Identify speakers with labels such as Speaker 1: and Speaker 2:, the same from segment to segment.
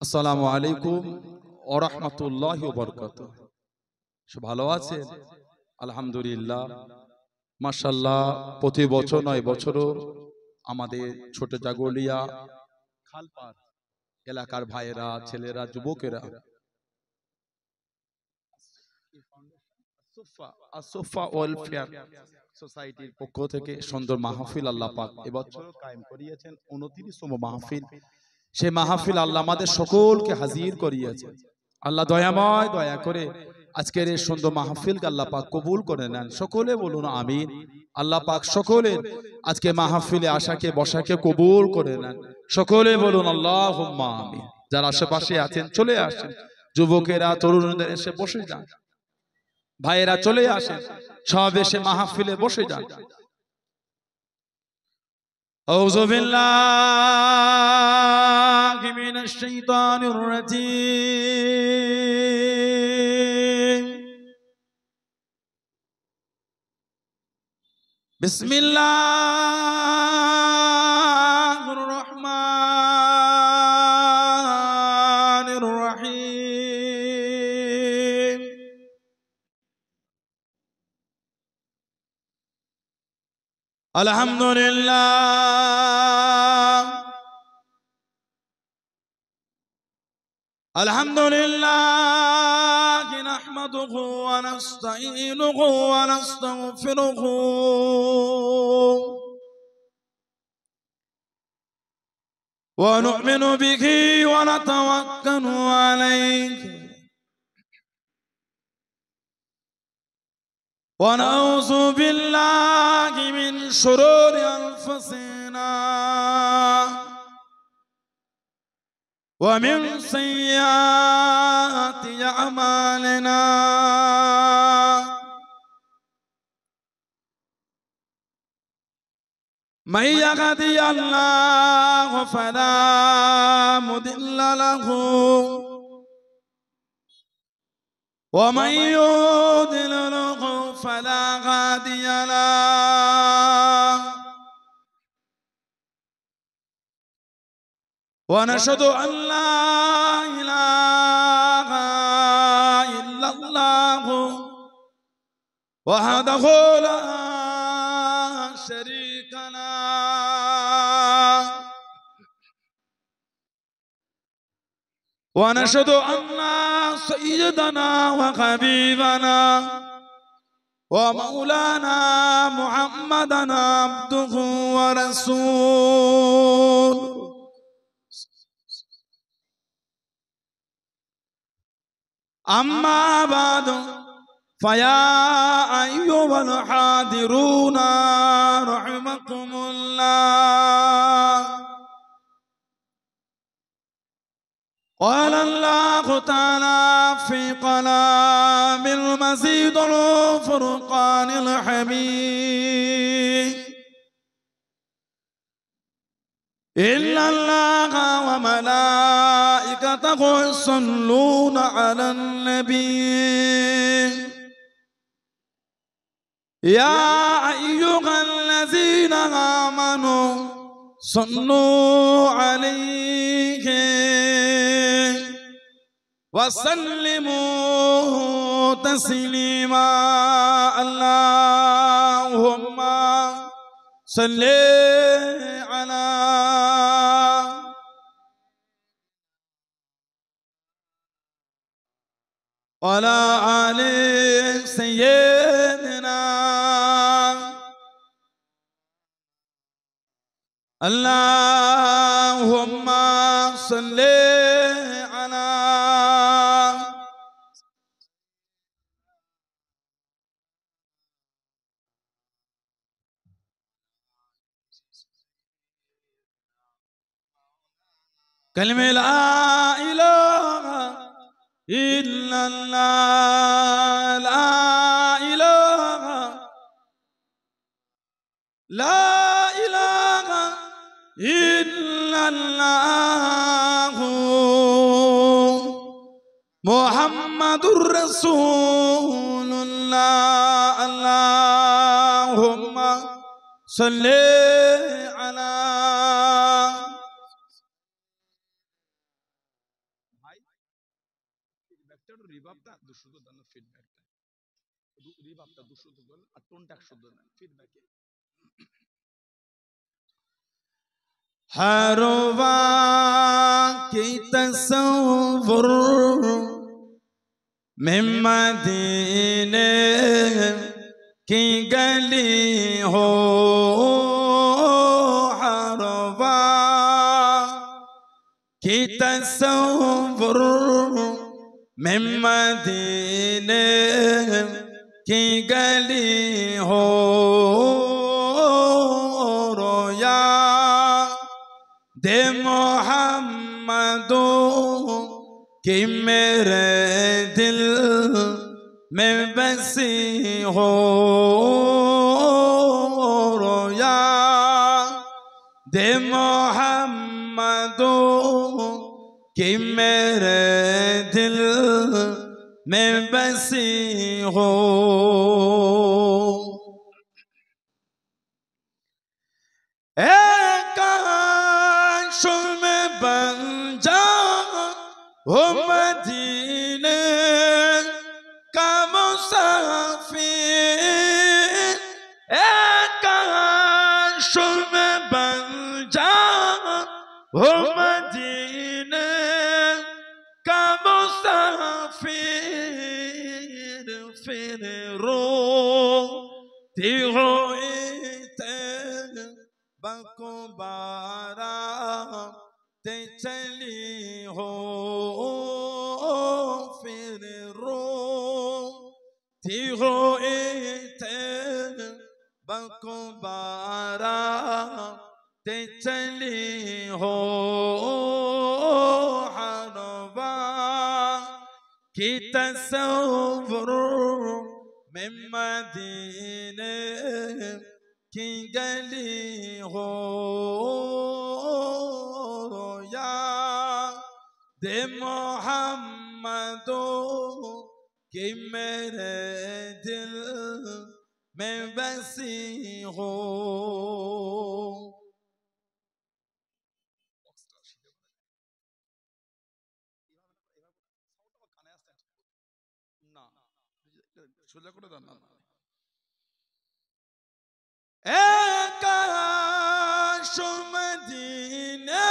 Speaker 1: আসসালামু আলাইকুম ওয়া রাহমাতুল্লাহি ওয়া বারাকাতুহু। সব ভালো আছেন? আলহামদুলিল্লাহ, মাশাআল্লাহ। প্রতি বছর নয় বছরও আমাদের ছোট জাগলিয়া খালপার এলাকার ভাইয়েরা, ছেলেরা, যুবকেরা আসোফা ওয়েলফেয়ার সোসাইটির পক্ষ থেকে সুন্দর মাহফিল আল্লাহ পাক এবছর কায়েম করিয়েছেন, 29তম মাহফিল। সেই মাহফিল আল্লাহ আমাদের সকলকে হাজির করিয়েছেন। আল্লাহ দয়াময়, দয়া করে আজকের এই সুন্দর মাহফিলকে আল্লাহ পাক কবুল করে নেন। সকলে বলুন আমিন। আল্লাহ পাক সকলের আজকে মাহফিলে আশাকে বসাকে কবুল করে নেন। সকলে বলুন আল্লাহুম্মা আমিন। যারা আশেপাশে আছেন চলে আসেন, যুবকেরা তরুণদের এসে বসে যান, ভাইয়েরা চলে আসেন, সব এসে মাহফিলে বসে যান। আউযু বিল্লাহি মিনাশ শাইতানির রাজীম। বিসমিল্লাহির রহমানির রহিম। আলহামদুলিল্লাহ, আলহামদুলিল্লাহ নাহমাদুহু ওয়া নাস্তাঈনুহু ওয়া নাস্তাগফিরুহু ওয়া নু'মিনু বিহি ওয়া নাতাওয়াক্কালু আলাইহি ওয়া নাউযু বিল্লাহি মিন শুরুরি আনফুসিনা ومن سيئات أعمالنا من يهده الله فلا مضل له ومن يضلل فلا هادي له ونشهد أن لا إله إلا الله وحده لا شريك له ونشهد أن سيدنا وحبيبنا ومولانا محمدا عبده ورسوله أما بعد فيا أيها الحاضرون رحمكم الله. قال الله تعالى في كلام المزيد الفرقان الحميد: إن الله وملائكته يصلون على النبي يا أيها الذين آمنوا صلوا عليه وسلموا تسليما. اللهم صل على وعلى آل سيدنا. اللهم صل على كلمة لا إله إلا الله، لا إله، لا إله إلا الله محمد رسول الله. اللهم صل على ফিডব্যাকটা রিভাবটা 200 দেন ফিডব্যাকটা রিভাবটা 200 দেন আর টোনটা 100 দেন ফিডব্যাকে हर की तस्वुर में मदीने की गली हो हर की तस्वुर में मदीने की गली हो रोया दे मोहम्मदो कि मेरे दिल में बसी हो रोया दे मोहम्मदो कि मेरे दिल में बसी हो ओ मदीने का मुसाफिर एक काश में बन जा ओ मदीने का मुसाफिर फिर रोती हुई बको बारा ते चली हो फिर रोती हुई बको बारा ते चली हो हरवा की तस्वुर में मदीने की गली हो या दे मोहम्मदो कि मेरे दिल में बसी हो সোজা করে দাও না काश मदीने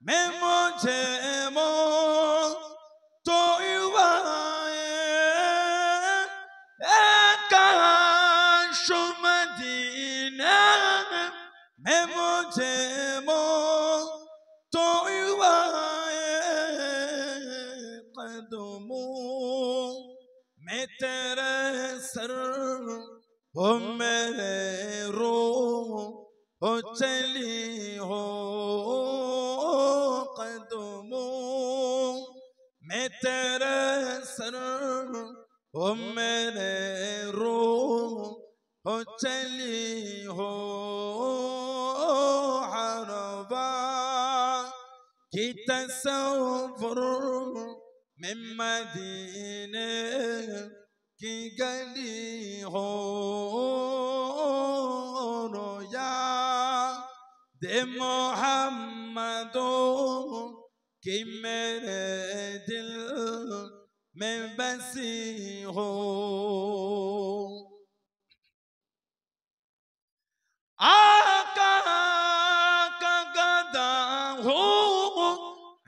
Speaker 1: में मुझे तो काश मदीने में मुझे तो कदमों में तेरे सर हो मेरे रूह हो चली हो कदमों में तेरे सर हो मेरे रूह हो चली हो हरवा की तस्वुर में मदीने की गली हो रोया दे मोहम्मदो कि मेरे दिल में बसी हो आका का गदा हो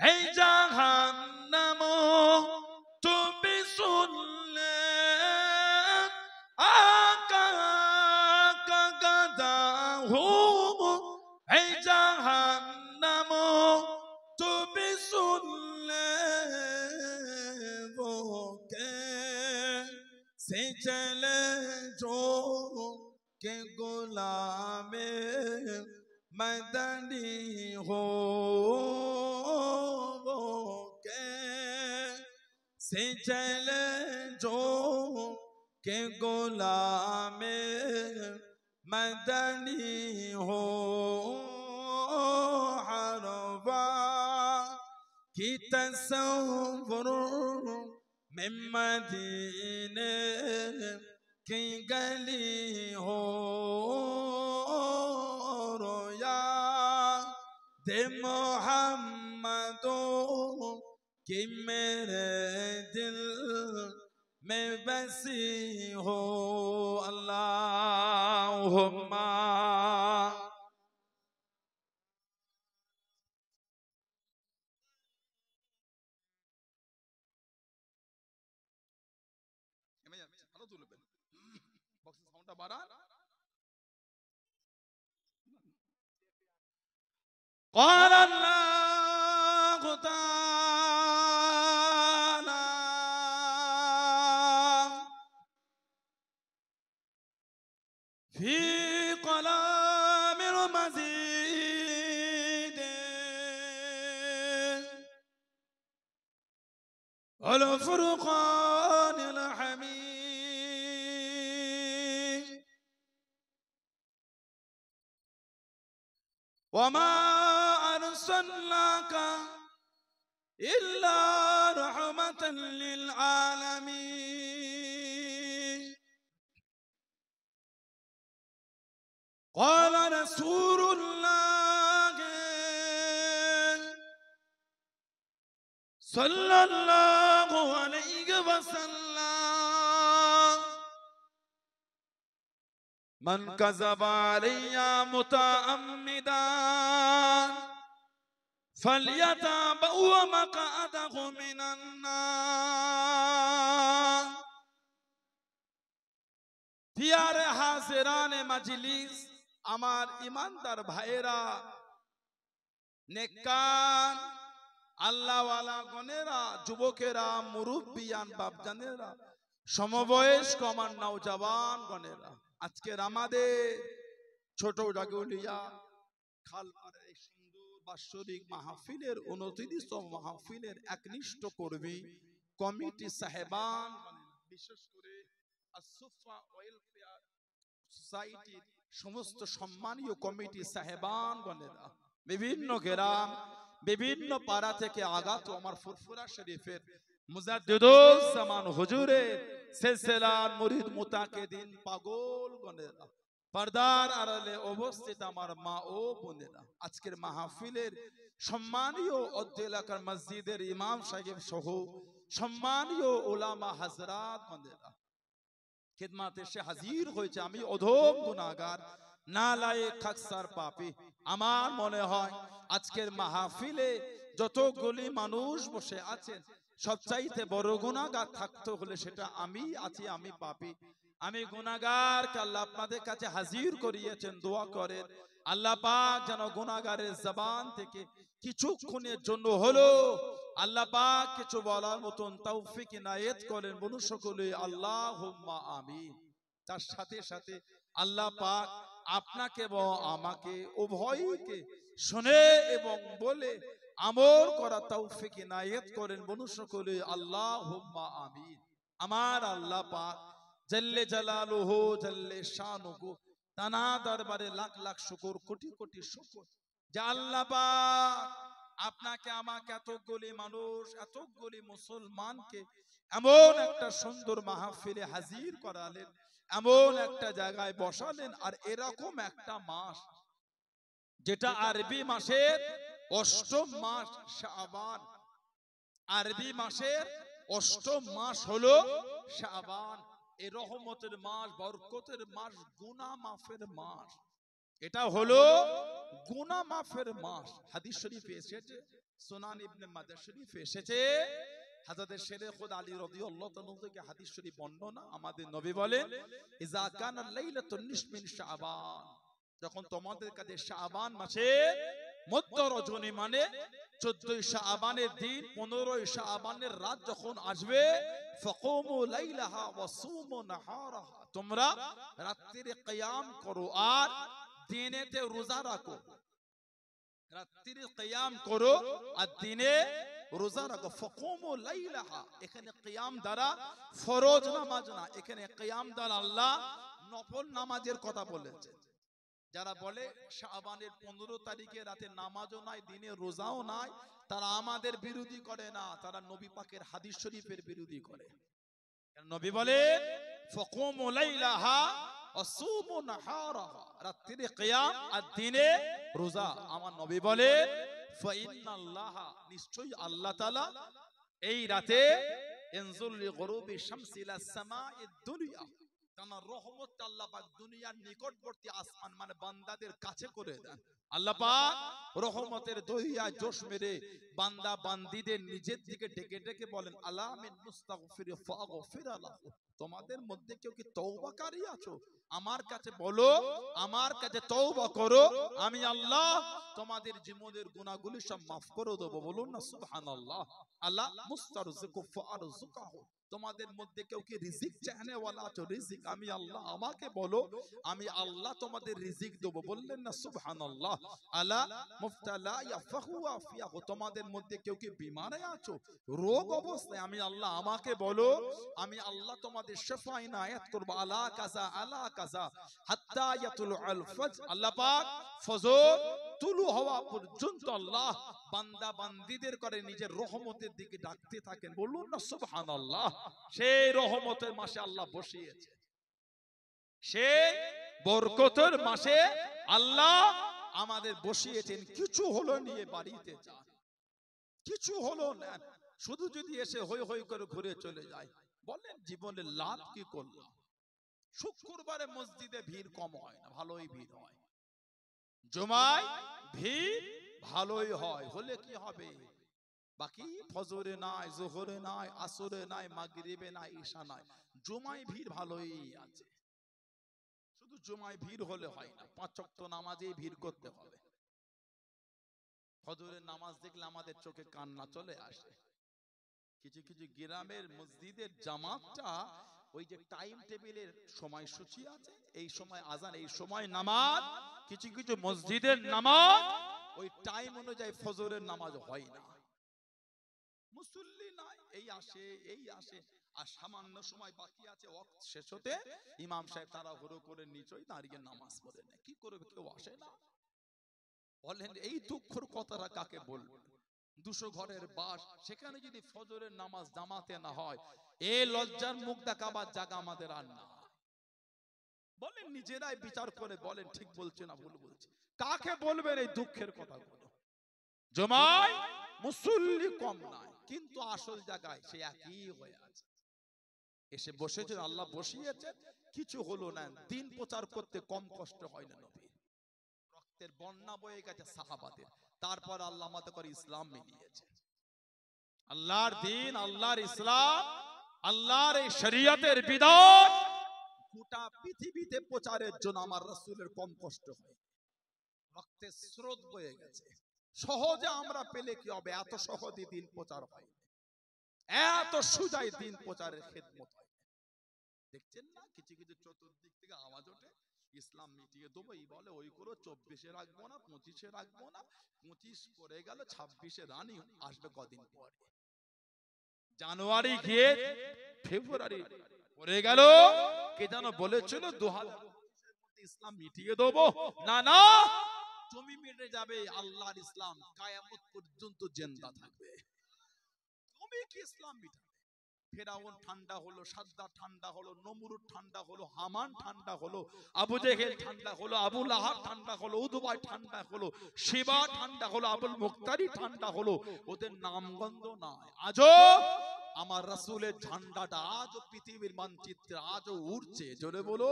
Speaker 1: है जहन्नमो तू भी सुन ले आका का गदा हो है जहन्नमो तू भी सुन ले वो कैसे चले जो के गुलामे मदनी हो कैसे चले जो के गुलामे मदनी हो हरवा की तस्वुर में मदीने की गली हो रोया दे मोहम्मदो कि मेरे दिल में बसी हो अल्लाहुम्मा। ভালো তুলবেন, বক্সের সাউন্ডটা বাড়ান। قال الله تعالى في كلام المزيد والفرقان الحميد وما أرسلناك إلا رحمة للعالمين قال رسول الله صلى الله عليه وسلم من كذب علي متعمدا فليتبوأ مقعده من النار। प्यारे हाजिराने मजलिस, আমার ইমানদার ভাইয়েরা, নেককার আল্লাহওয়ালা গণেরা, যুবকেরা, মুরব্বিয়ান বাপজানেরা, সমবয়স্ক আমার নওজওয়ান গণেরা, আজকের আমাদের ছোট জাগুলিয়া খালপাড়ের এই সুন্দর বাৎসরিক মাহফিলের 29তম মাহফিলের একনিষ্ঠ কর্মী কমিটি সাহেবান, বিশেষ করে আসুফা ওয়েলফেয়ার সোসাইটির সমস্ত সম্মানীয় কমিটি সাহেবান গণেরা, বিভিন্ন গ্রাম বিভিন্ন পাড়া থেকে আগত আমার ফুরফুরা শরীফের মুজাদ্দিদুল জামান হুজুরের সিলসিলার মুরিদ মুতাকিদিন পাগল গণেরা, পর্দার আড়ালে উপস্থিত আমার মা ও বোনেরা, আজকের মাহফিলের সম্মানীয় অত্র এলাকার মসজিদের ইমাম সাহেব সহ সম্মানীয় উলামা হযরত গণেরা, খিদমতে এসে হাজির হয়েছে। আমি অধম গুনাহগার, নালায়েক, খাকসার, পাপী। আমার মনে হয় আজকের মাহফিলে যতগুলি মানুষ বসে আছেন সবচাইতে বড় গুনাহগার থাকতে হলে সেটা আমি আছি, আমি পাপী, আমি গুনাহগারকে আল্লাহ আপনাদের কাছে হাজির করিয়েছেন। দোয়া করেন আল্লাহ পাক যেন গুনাহগারের জবান থেকে কিছুক্ষণের জন্য হলো আল্লাহ পাক কিছু বলার মতন তৌফিক ইনায়েত করেন। বলুন সকলে আল্লাহুম্মা আমিন। তার সাথে সাথে আল্লাহ পাক আপনাকে এবং আমাকে উভয়কে শুনে এবং বলে আমল করা তৌফিক ইনায়েত করেন। বলুন সকলে আল্লাহুম্মা আমিন। আমার আল্লাহ পাক জাল্লে জালালুহু জাল্লে শানুহু, তানা দরবারে লাখ লাখ শুকর, কোটি কোটি শুকর যে আল্লাহ পাক আপনাকে আমাকে এতগুলি মানুষ, এতগুলি মুসলমানকে এমন একটা সুন্দর মাহফিলে হাজির করালেন, এমন একটা জায়গায় বসালেন, আর এরকম একটা মাস যেটা আরবি মাসের অষ্টম মাস শাবান, আরবি মাসের অষ্টম মাস হলো শাবান, এই রহমতের মাস, বরকতের মাস, গুনাহ মাফের মাস, এটা হলো গুনাহ মাফের মাস। হাদিস শরীফে এসেছে, সুনান ইবনে মাজাহ শরীফে এসেছে, হযরত শেরে খুদ আলী রাদিয়াল্লাহু তাআলা থেকে হাদিস শরীফ বর্ণনা, আমাদের নবী বলেন ইজা কানা লাইলাতুন নিসফ মিন শাবান, যখন তোমাদের কাছে শাবান মাসে মধ্য রজনী মানে 14ই শাবানের দিন, 15ই শাবানের রাত যখন আসবে, ফাকুমু লাইলাহা ওয়া সুমু নাহারাহা, তোমরা রাত্রিরে কিয়াম করো আর দিনেতে রোজা রাখো, রাত্রিরে কিয়াম করো আর দিনে রোজা রাখো। ফাকুমু লাইলাহা, এখানে কিয়াম দ্বারা ফরজ নামাজ না, এখানে কিয়াম দ্বারা আল্লাহ নফল নামাজের কথা বলেছে। যারা বলে শাবানের 15 তারিখে রাতে নামাজও নাই, দিনে রোজাও নাই, তারা আমাদের বিরোধী করে না, তারা নবী পাকের হাদিস শরীফের বিরোধী করে। নবী বলে ফাকুমু লাইলাহা ওয়াসুমু নাহারাহা, রাত্রিরে কিয়াম আর দিনে রোজা। আমার নবী বলে ফাইন্নাল্লাহা, নিশ্চয়ই আল্লাহ তাআলা এই রাতে ইনজুল লিগুরুবি শামসি ইলা সামাঈদ দুনিয়া, তার রহমত আল্লাহ পাক দুনিয়ার নিকটবর্তী আসমান মানে বান্দাদের কাছে করে দেন। আল্লাহ পাক রহমতের দরিয়া জোশ মেরে বান্দা বান্দীদের নিজের দিকে ডেকে ডেকে বলেন, আলা মিন মুস্তাগফির ফাগফির লাহু, তোমাদের মধ্যে কেউ কি তওবাকারী আছো? আমার কাছে বলো, আমার কাছে তওবা করো, আমি আল্লাহ তোমাদের জীবনের গুনাহগুলি সব মাফ করে দেব। বলুন না সুবহানাল্লাহ। আল্লাহ মুস্তারজিকু ফারজুকাহু, তোমাদের মধ্যে কেউ কি রিজিক চাহনে ওয়ালা আছো? রিজিক আমি আল্লাহ, আমাকে বলো, আমি আল্লাহ তোমাদের রিজিক দেব। বললেন না সুবহানাল্লাহ। আলা মুফতালা ইয়াফাহু আফিয়াহু, তোমাদের মধ্যে কেউ কি বিমারে আছো, রোগ অবস্থায়, আমি আল্লাহ, আমাকে বলো, আমি আল্লাহ তোমাদের শিফা ইনায়াত করব। আলা কাযা আলা কাযা হাত্তা ইয়াতুল আল ফজর, আল্লাহ পাক ফজর তুলু হওয়া পর্যন্ত আল্লাহ বান্দা বান্দীদের করে নিজের রহমতের দিকে ডাকতে থাকেন। বলুন না সুবহানাল্লাহ। সেই রহমতের মাসে আল্লাহ বসিয়েছে, সেই বরকতের মাসে আল্লাহ আমাদের বসিয়েছেন। কিছু হলো নিয়ে বাড়িতে যান, কিছু হলো না, শুধু যদি এসে হই হই করে ঘুরে চলে যায়, বলেন জীবনে লাভ কি করলাম? শুক্রবারে মসজিদে ভিড় কম হয় না, ভালোই ভিড় হয়। জুমায় ভিড় ভালোই হয়, হলে কি হবে? বাকি ফজরে নাই, জোহরে নাই, আসরে নাই, মাগরিবে নাই, ঈশা নাই, জুমায় ভিড় ভালোই আছে। শুধু জুমায় ভিড় হলে হয় না, 5 ওয়াক্ত নামাজেই ভিড় করতে হবে। ফজরের নামাজ দেখলে আমাদের চোখে কান্না চলে আসে। কিছু কিছু গ্রামের মসজিদের জামাতটা ওই যে টাইম টেবিলের সময়সূচি আছে, এই সময় আজান, এই সময় নামাজ, কিছু কিছু মসজিদের নামাজ ওই টাইম অনুযায়ী ফজরের নামাজ হয় না। মুসল্লি নাই, এই আসে এই আসে, আর সামান্য সময় বাকি আছে ওয়াক্ত শেষ হতে, ইমাম সাহেব তাড়াহুড়ো করে নিচই দাঁড়িয়ে নামাজ পড়ে নেয়। কি করবে, কেউ আসে না। বলেন এই দুঃখের কথাটা কাকে বলবেন? 200 ঘরের বাস, সেখানে যদি ফজরের নামাজ জামাতে না হয়, এই লজ্জার মুখ দেখাবার জায়গা আমাদের আর না। বলেন নিজেরাই বিচার করে বলেন, ঠিক বলছে না ভুল বলছে? কাকে বলবেন এই দুঃখের কথাগুলো? জমায় মুসল্লি কম নাই, কিন্তু আসল জায়গায় সে একই হয়ে আছে। এসে বসেছেন, আল্লাহ বসিয়েছে, কিছু হলো না। দিন প্রচার করতে কম কষ্ট হয় না নবীর, রক্তের বন্যা বয়ে গেছে সাহাবাদের, তারপর আল্লাহ আমাদের করে ইসলাম মিলিয়েছে। আল্লাহর দিন, আল্লাহর ইসলাম, আল্লাহর এই শরীয়তের বিধান গোটা পৃথিবীতে প্রচারের জন্য আমার রাসূলের কম কষ্ট হয়। রক্তের স্রোত বয়ে গেছে, সহজে আমরা পেলে কি হবে? এত সহজে দিন প্রচার হয়, এত সুজায় দিন প্রচারের খেদমত হয়। দেখছেন না কিছু কিছু চতুর্দিক থেকে আওয়াজ ওঠে, ইসলাম মিটিয়ে দেবো, এই বলে ওই করো, 24-এ রাখবো না, 25-এ রাখবো না, 25 করে গেল, 26-এ রানিং আসবে কদিন পরে, জানুয়ারি গিয়ে ফেব্রুয়ারি পরে গেল। কে যেন বলেছিল 2025-এর মধ্যে ইসলাম মিটিয়ে দেবো, না না, তুমি মিটে যাবে, আল্লাহর ইসলাম কিয়ামত পর্যন্ত জিন্দা থাকবে। তুমি কি ইসলাম মিটাবে? ফেরাউন ঠান্ডা হলো, সাদ্দাত ঠান্ডা হলো, নমরুদ ঠান্ডা হলো, হামান ঠান্ডা হলো, আবু জেহেল ঠান্ডা হলো, আবু লাহাব ঠান্ডা হলো, উদবাই ঠান্ডা হলো, শিবা ঠান্ডা হলো, আবুল মুক্তারি ঠান্ডা হলো, ওদের নামগন্ধ নাই। আজও আমার রাসূলের ঝান্ডাটা আজও পৃথিবীর মানচিত্রে আজও উড়ছে। জোরে বলো,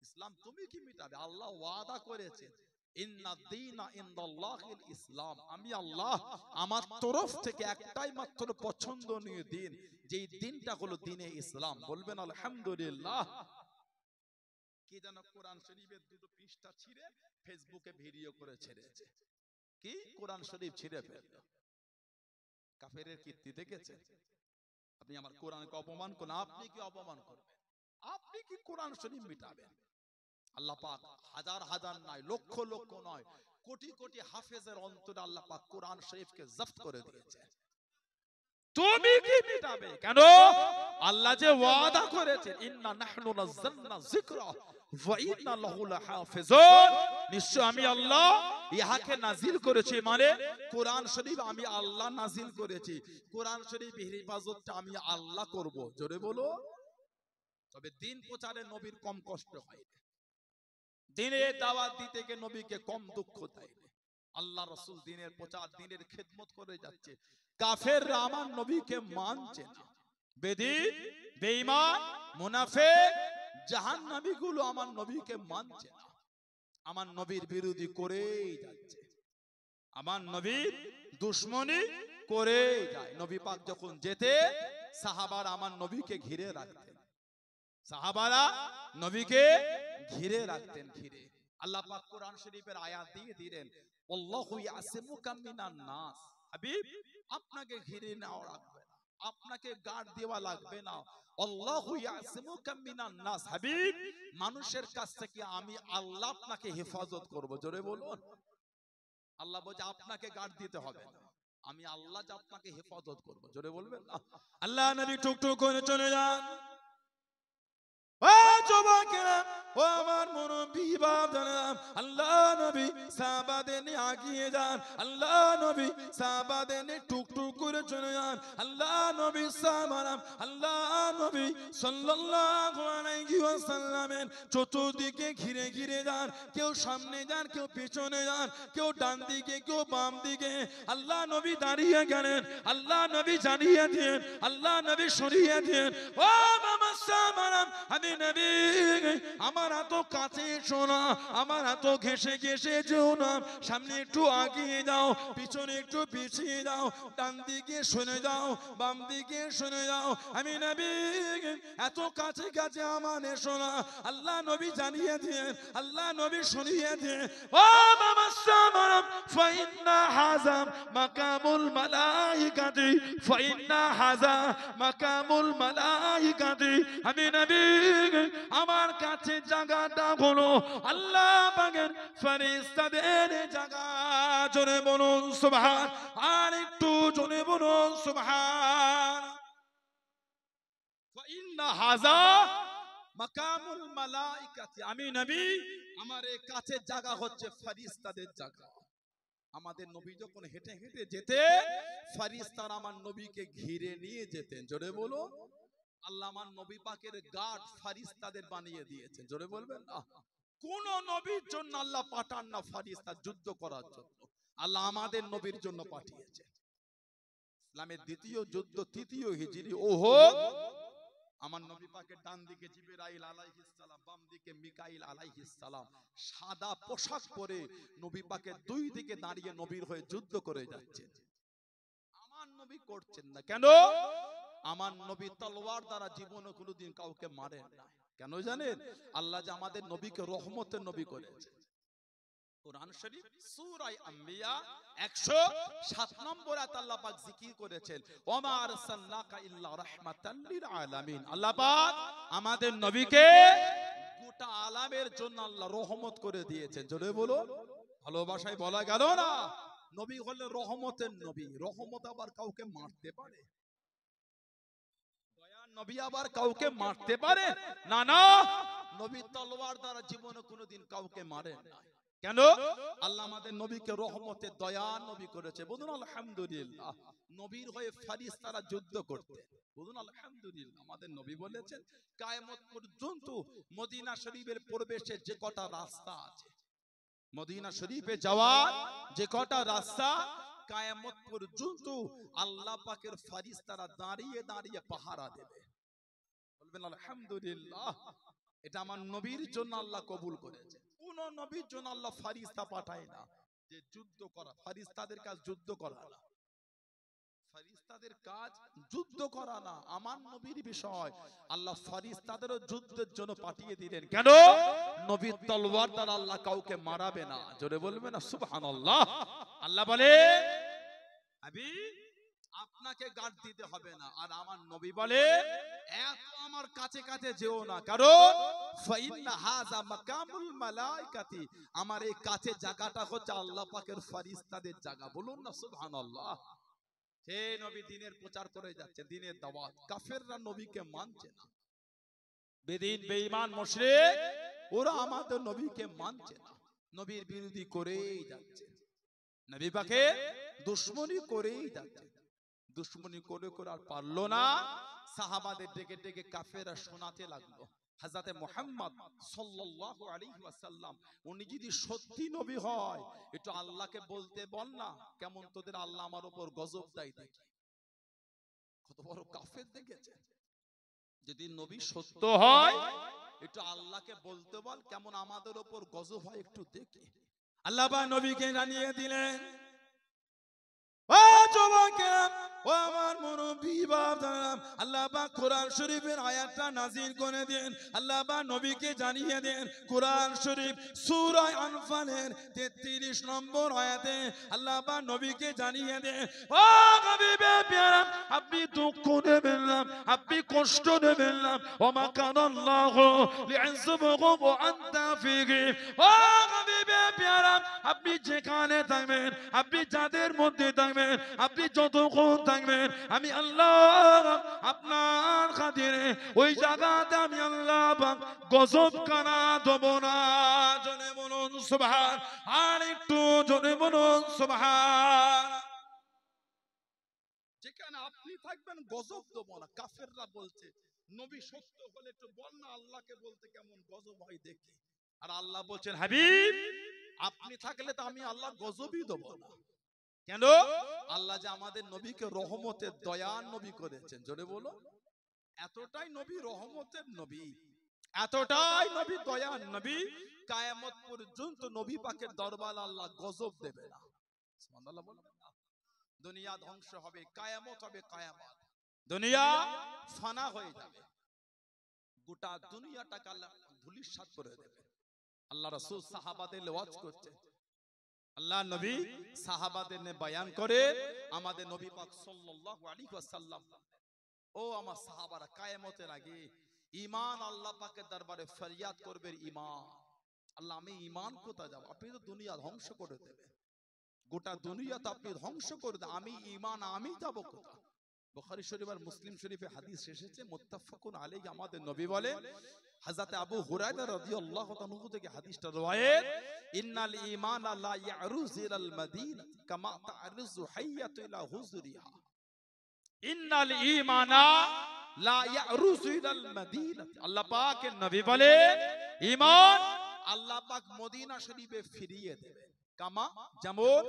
Speaker 1: ইসলাম তুমি কি মিটাবে? আল্লাহ ওয়াদা করেছে, ইসলাম, আমি আল্লাহ আমার তরফ থেকে একটাই মাত্র পছন্দনীয় দিন, যেই দিনটা হলো দিনে ইসলাম। বলবেন আলহামদুলিল্লাহ। কি যেন কোরআন শরীফের 2টো পৃষ্ঠা ছিঁড়ে ফেসবুকে ভিডিও করে ছেড়েছে, কি কোরআন শরীফ ছিঁড়ে ফেললো। কাফেরের কীর্তি দেখেছেন? আপনি আমার কোরআনকে অপমান করেন, আপনি কি অপমান করবেন? আপনি কি কোরআন শরীফ মিটাবেন? আল্লাহ পাক হাজার হাজার নয়, লক্ষ লক্ষ নয়, কোটি কোটি হাফেজের অন্তরে আল্লাহ পাক কোরআন শরীফকে জব্দ করে দিয়েছে। তুমি কি মিটাবে? কেন? আল্লাহ যে ওয়াদা করেছেন, ইন্না নাহনু নাযালনা যিকরা ওয়া ইন্না লাহু লাহাফিজুন, নিশ্চয় আমি আল্লাহ ইহাকে নাজিল করেছি, মানে কোরআন শরীফ আমি আল্লাহ নাজিল করেছি, কোরআন শরীফের হিফাজতটা আমি আল্লাহ করব। জোরে বলো। তবে দিন প্রচারে নবীর কম কষ্ট হয়, দিনে দাওয়াত দিতে গিয়ে নবীকে কম দুঃখ দেয়। আল্লাহ রাসূল দ্বীনের প্রচার দ্বীনের খিদমত করে যাচ্ছে, কাফেররা আমার নবীকে মানছে না। বেদীন বেঈমান মুনাফিক জাহান্নামীগুলো আমার নবীকে মানছে না, আমার নবীর বিরোধী করেই যাচ্ছে, আমার নবীর দুশমনি করে যায়। নবী পাক যখন যেতে সাহাবারা আমার নবীকে ঘিরে রাখতেন, সাহাবারা নবীকে ঘিরে রাখতেন, ঘিরে। আল্লাহ পাক কোরআন শরীফের আয়াত দিয়ে দিলেন, আল্লাহু ইয়াসিমুকা মিনান নাস। হাবিব, আপনাকে ঘিরে নাও রাখবে না, আপনাকে গার্ড দেওয়া লাগবে না। আল্লাহু ইয়াসিমুকা মিনান নাস। হাবিব, মানুষের কাছ থেকে আমি আল্লাহ আপনাকে হেফাজত করব। জোরে বলুন। আল্লাহ বলছে আপনাকে গার্ড দিতে হবে না, আমি আল্লাহ যে আপনাকে হেফাজত করব। জোরে বলবেন না। আল্লাহ নবী টুকটুক করে চলে যান। ও যুবকেরা, ও আমার মুরব্বি বাবারা, আল্লাহ নবী সাহাবাদের নিয়ে এগিয়ে যান, আল্লাহ নবী সাহাবাদের নিয়ে টুকটুক করে চলে যান। আল্লাহ নবী সাহাবারা, আল্লাহ নবী সাল্লাল্লাহু আলাইহি ওয়াসাল্লামের চতুর্দিকে ঘিরে ঘিরে যান, কেউ সামনে যান, কেউ পিছনে যান, কেউ ডান দিকে, কেউ বাম দিকে। আল্লাহ নবী দাঁড়িয়ে গেলেন, আল্লাহ নবী জানিয়ে দেন, আল্লাহ নবী সরিয়ে দেন। ও মামা সাহাবারা, আমি নবী, আমার এত কাছে এসো না, আমার এত ঘেসে ঘেসে যেও না, সামনে একটু আগিয়ে যাও, পিছনে একটু পিছিয়ে যাও, ডান দিকে শুনে যাও, বাম দিকে শুনে যাও। আমি নবী, এত কাছে কাছে আমার এসো না। আল্লাহ নবী জানিয়ে দেন, আল্লাহ নবী শুনিয়ে দেন। ও মামা সাহাবারা, ফাইন্না হাযা মাকামুল মালাইকাতি, ফাইন্না হাযা মাকামুল মালাইকাতি। আমি নবী, আমার কাছে জায়গাটা হলো আল্লাহ পাকের ফেরেশতাদের জায়গা। জোরে বলুন সুবহান, আর একটু জোরে বলুন সুবহান। ফাইন্না হাযা মাকামুল মালাইকাতি। আমি নবী, আমার এই কাছে জায়গা হচ্ছে ফেরেশতাদের জায়গা। আমাদের নবী যখন হেঁটে হেঁটে যেতেন, ফেরেশতারা আমার নবীকে ঘিরে নিয়ে যেতেন। জোরে বলো। আল্লাহ আমার নবী পাকের গার্ড ফেরেশতাদের বানিয়ে দিয়েছেন। জোরে বলবেন না। কোন নবীর জন্য আল্লাহ পাঠান না ফেরেশতা যুদ্ধ করার জন্য, আল্লাহ আমাদের নবীর জন্য পাঠিয়েছেন। ইসলামের দ্বিতীয় যুদ্ধ, তৃতীয় হিজরি ওহদ। আমার নবী পাকের ডান দিকে জিবরাইল আলাইহিস সালাম, বাম দিকে মিকাইল আলাইহিস সালাম, সাদা পোশাক পরে নবী পাকের দুই দিকে দাঁড়িয়ে নবীর হয়ে যুদ্ধ করে যাচ্ছেন। আমার নবী করছেন না কেন? আমার নবী তলোয়ার দ্বারা জীবনে কোনোদিন কাউকে মারেন না। কেন জানেন? আল্লাহ যে আমাদের নবীকে রহমতের নবী করেছে। কোরআন শরীফ সূরা আম্বিয়া 107 নম্বর আয়াত আল্লাহ পাক জিকির করেছেন, ওমা আরসালনাকা ইল্লা রাহমাতাল লিল আলামিন। আল্লাহ পাক আমাদের নবীকে গোটা আলামের জন্য আল্লাহ রহমত করে দিয়েছেন। জোরে বলো। ভালোবাসায় বলা গেল না, নবী হলেন রহমতের নবী। রহমত আবার কাউকে মারতে পারে? দয়ার নবী আবার কাউকে মারতে পারে না? না, নবী তলোয়ার দ্বারা জীবনে কোনোদিন কাউকে মারেন না। কেন? আল্লাহ আমাদের নবীকে রহমতের দয়ার নবী করেছে। বলুন আলহামদুলিল্লাহ। নবীর হয়ে ফেরেশতারা যুদ্ধ করতে। বলুন আলহামদুলিল্লাহ। আমাদের নবী বলেছেন, কিয়ামত পর্যন্ত মদিনা শরীফের প্রবেশের যে কটা রাস্তা আছে, মদিনা শরীফে যাওয়ার যে কটা রাস্তা, কিয়ামত পর্যন্ত আল্লাহ পাকের ফেরেশতারা দাঁড়িয়ে দাঁড়িয়ে পাহারা দেবে। বলবেন আলহামদুলিল্লাহ। এটা আমার নবীর জন্য আল্লাহ কবুল করেছে। কোন নবীর জন্য আল্লাহ ফেরেশতা পাঠায় না যে যুদ্ধ করা। ফেরেশতাদের কাজ যুদ্ধ করা না, ফেরেশতাদের কাজ যুদ্ধ করা না। আমার নবীর বিষয় আল্লাহ ফেরেশতাদেরও যুদ্ধের জন্য পাঠিয়ে দিলেন। কেন? নবীর তলোয়ার দ্বারা আল্লাহ কাউকে মারাবে না। জোরে বলবে না সুবহানাল্লাহ। আল্লাহ বলে, আবি আপনাকে গার্ড দিতে হবে না। আর আমার নবী বলে, এত আমার কাছে কাছে যেও না, কারণ ফাইন্না হাযা মাকামুল মালাইকাতি। আমার এই কাছে জায়গাটা হচ্ছে আল্লাহ পাকের ফেরেশতাদের জায়গা। বলুন না সুবহানাল্লাহ। হে নবী দ্বীনের প্রচার করে যাচ্ছে, দ্বীনের দাওয়াত। কাফেররা নবীকে মানছে না, বেদিন বেঈমান মুশরিক ওরা আমাদের নবীকে মানছে না, নবীর বিরোধী করেই যাচ্ছে, নবী পাকের দুশমনি করেই যাচ্ছে। দুশমনি করে করে আর পারলো না, সাহাবাদের ডেকে ডেকে কাফেররা শোনাতে লাগলো, হযরত মুহাম্মদ সাল্লাল্লাহু আলাইহি ওয়াসাল্লাম উনি যদি সত্যি নবী হয় একটু আল্লাহকে বলতে বল না, কেমন তোদের আল্লাহ আমার উপর গজব দেয় দেখি। কত বড় কাফের দেখেছে। যদি নবী সত্য হয় একটু আল্লাহকে বলতে বল, কেমন আমাদের উপর গজব হয় একটু দেখি। আল্লাহ পাক নবীকে জানিয়ে দিলেন, ও যুবকেরা, ও আমার মুরব্বি বাবারা, আল্লাহ পাক কোরআন শরীফের আয়াতটা নাযিল করে দেন। আল্লাহ পাক নবীকে জানিয়ে দেন কোরআন শরীফ সূরা আনফালের 33 নম্বর আয়াতে আল্লাহ পাক নবীকে জানিয়ে দেন, ও হাবিবে প্যারা, আপনি দুঃখ নেবেন না, আপনি কষ্ট নেবেন না। ওমা কানাল্লাহু লিয়াযিবাহু ওয়া আনতা ফীহি। ও হাবিবে প্যারা, আপনি যেখানে থাকবেন, আপনি যাদের মধ্যে থাকবেন, আপনি যতক্ষণ থাকবেন, আমি আল্লাহ আপনার খাতিরে ওই জায়গাতে আমি আল্লাহ পাক গজব কানা দেব না। জোরে বলুন সুবহান। আর একটু জোরে বলুন সুবহান। যেখানে আপনি থাকবেন গজব দেব না। কাফেররা বলছে নবী সত্য হলে একটু বল না আল্লাহকে বলতে কেমন গজব হয় দেখি। আর আল্লাহ বলছেন, হাবিব আপনি থাকলে তো আমি আল্লাহ গজবই দেব না। কেন? আল্লাহ যে আমাদের নবীকে রহমতের দয়ার নবী করেছেন। জোরে বলো, এতটাই নবী রহমতের নবী, এতটাই নবী দয়ার নবী, কিয়ামত পর্যন্ত নবী পাকের দরবারে আল্লাহ গজব দেবে না। সুবহানাল্লাহ বলবেন না? দুনিয়া ধ্বংস হবে, কিয়ামত হবে, কিয়ামত দুনিয়া ফানা হয়ে যাবে, গোটা দুনিয়াটাকে আল্লাহ ধুলিসাৎ করে দেবে। আল্লাহ রাসূল সাহাবাদের ওয়াজ করছে, আল্লাহ নবী সাহাবাদের নিয়ে বয়ান করে আমাদের নবী পাক সাল্লাল্লাহু আলাইহি ওয়াসাল্লাম, ও আমার সাহাবারা, কিয়ামতের আগে ঈমান আল্লাহ পাকের দরবারে ফরিয়াদ করবে, ঈমান আল্লাহ আমি ঈমান কোথায় যাব? আপনি তো দুনিয়া ধ্বংস করে দেবেন, গোটা দুনিয়া তো আপনি ধ্বংস করে দেন, আমি ঈমান আমি যাব কোথায়? বুখারী শরীফ আর মুসলিম শরীফে হাদিস এসেছে, মুত্তাফাকুন আলাইহি। আমাদের নবী বলে, হযরত আবু হুরায়রা রাদিয়াল্লাহু তাআলা থেকে হাদিসটা রওয়ায়েত, ইন্নাল ঈমানা লা ইয়ারুযু ইলাল মাদিনা কামা তা'রুযু হাইয়াতু ইলা হুজরিহা। ইন্নাল ঈমানা লা ইয়ারুযু ইলাল মাদিনা, আল্লাহ পাকের নবী বলে ঈমান আল্লাহ পাক মদিনা শরীফে ফিরিয়ে দেবে, কামা যেমন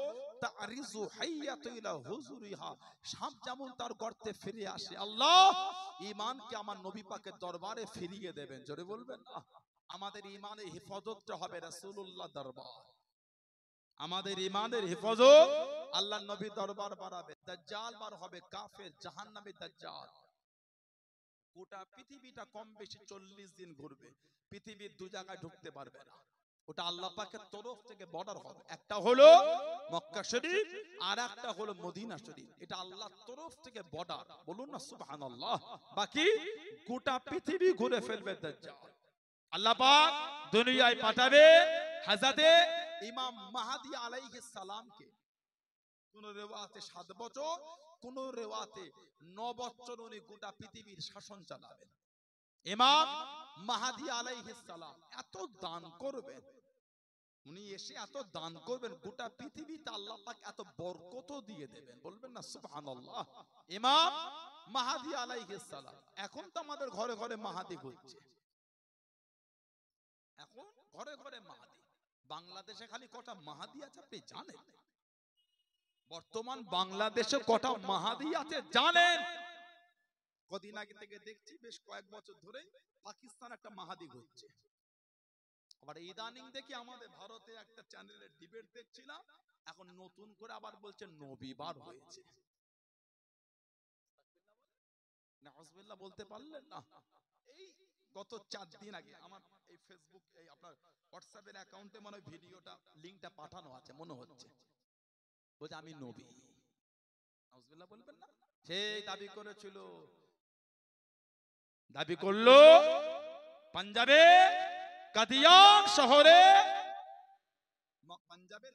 Speaker 1: তা'রিযু হাইয়াতু ইলা হুজরিহা, সাপ যেমন তার গর্তে ফিরে আসে, আল্লাহ ঈমানকে আমার নবী পাকের দরবারে ফিরিয়ে দেবেন। জোরে বলবেন না? আমাদের ঈমানের হেফাজতটা হবে রাসূলুল্লাহ দরবার, আমাদের ঈমানের হেফাজত আল্লাহর নবী দরবার বাড়াবে। দাজ্জাল বার হবে, কাফের জাহান্নামী দাজ্জাল, গোটা পৃথিবীটা কম বেশি 40 দিন ঘুরবে, পৃথিবীর দু জায়গায় ঢুকতে পারবে না। ওটা আল্লাহ পাকের তরফ থেকে বর্ডার হবে, একটা হলো মক্কা শরীফ আর একটা হলো মদিনা শরীফ, এটা আল্লাহর তরফ থেকে বর্ডার। বলুন না সুবহানাল্লাহ। বাকি গোটা পৃথিবী ঘুরে ফেলবে দাজ্জাল। আল্লাহ পাক দুনিয়ায় পাঠাবে হযরতে ইমাম মাহদী আলাইহিস সালামকে। কোন রিওয়ায়াতে 7 বছর, কোন রিওয়ায়াতে 9 বছর উনি গোটা পৃথিবীর শাসন চালাবেন। ইমাম মাহদী আলাইহিস সালাম এত দান করবেন, উনি এসে এত দান করবেন, গোটা পৃথিবীতে আল্লাহ পাক এত বরকত দিয়ে দেবেন। বলবেন না সুবহানাল্লাহ। ইমাম মাহদী আলাইহিস সালাম, এখন তো আমাদের ঘরে ঘরে মাহদী ঘুরছে, এখন ঘরে ঘরে মাহদী। বাংলাদেশে খালি কটা মাহদী আছে আপনি জানেন? বর্তমান বাংলাদেশে কটা মাহদী আছে জানেন? কদিন আগে থেকে দেখছি, বেশ কয়েক বছর ধরে পাকিস্তান একটা মাহদী ঘুরছে। আবার ইদানিং দেখি আমাদের ভারতে একটা চ্যানেলের ডিবেট দেখছিলাম, এখন নতুন করে আবার বলছে নবীবার হয়েছে। নাউজুবিল্লাহ বলতে পারলেন না? এই গত 4 দিন আগে আমার এই ফেসবুক, এই আপনার হোয়াটসঅ্যাপের অ্যাকাউন্টে মনে হয় ভিডিওটা লিংকটা পাঠানো আছে মনে হচ্ছে, বলছে আমি নবী। নাউজুবিল্লাহ বলবেন না? সেই দাবি করেছিল, দাবি করলো পাঞ্জাবে কাদিয়ান শহরে, পাঞ্জাবের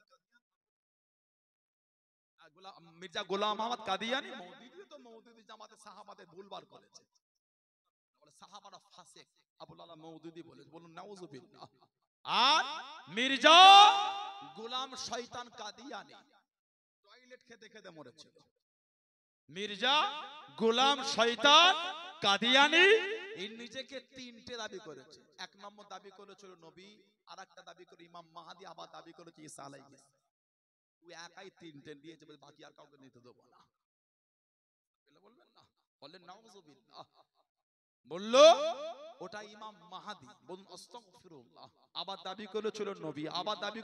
Speaker 1: মির্জা গোলাম আহমদ কাদিয়ানি, মওদুদি তো মওদুদি জামাতে সাহাবাদের ভুলবার করেছে, বলে সাহাবারা ফাসিক, আবুল আলা মওদুদি বলে। বলুন নাউজুবিল্লাহ। আর মির্জা গোলাম শয়তান কাদিয়ানি টয়লেট খেতে খেতে মরেছিল। মির্জা গোলাম শয়তান কাদিয়ানি এই নিজেকে তিনটে দাবি করেছে। এক নম্বর দাবি করেছিল নবী, আর একটা দাবি করে ইমাম মাহাদি, আবার দাবি করেছে ঈসা আলাইহিস সালাম। ওই একাই তিনটে নিয়েছে, বলে বাকি আর কাউকে নিতে দেবো না। বলবেন না, বললেন নাউযুবিল্লাহ, বললো ওটা ইমাম মাহাদি। বলুন আস্তাগফিরুল্লাহ। আবার দাবি করেছিল নবী, আবার দাবি